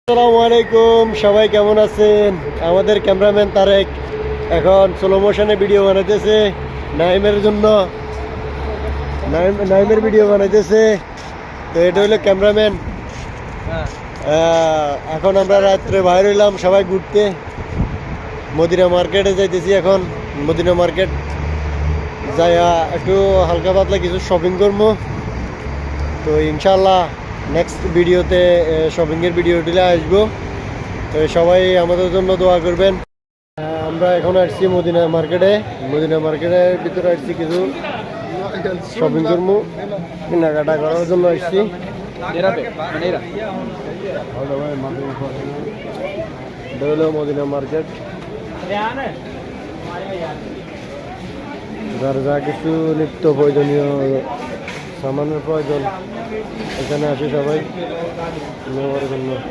আসসালামু আলাইকুম, সবাই কেমন আছেন? আমাদের ক্যামেরাম্যান তারেক এখন স্লো মোশনে ভিডিও বানাইতেছে নাইমের জন্য। নাইমের ভিডিও বানাইতেছে। তো এটা হলো ক্যামেরাম্যান। এখন আমরা রাত্রে বাইরে হইলাম সবাই ঘুরতে, মদিনা মার্কেটে যাইতেছি। এখন মদিনা মার্কেট যাইয়া একটু হালকা পাতলা কিছু শপিং করবো। তো ইনশাল্লাহ নেক্সট ভিডিওতে শপিংয়ের ভিডিও দিলে আসবো। তো সবাই আমাদের জন্য দোয়া করবেন। আমরা এখন আসছি মদিনা মার্কেটের ভিতরে আসছি, কিছু শপিং করবো, কেনাকাটা করার জন্য আসছি। এটা হলো মদিনা মার্কেট। যার যা কিছু নিত্য প্রয়োজনীয় সামানের প্রয়োজন এখানে আসি সবাই নেওয়ার জন্য।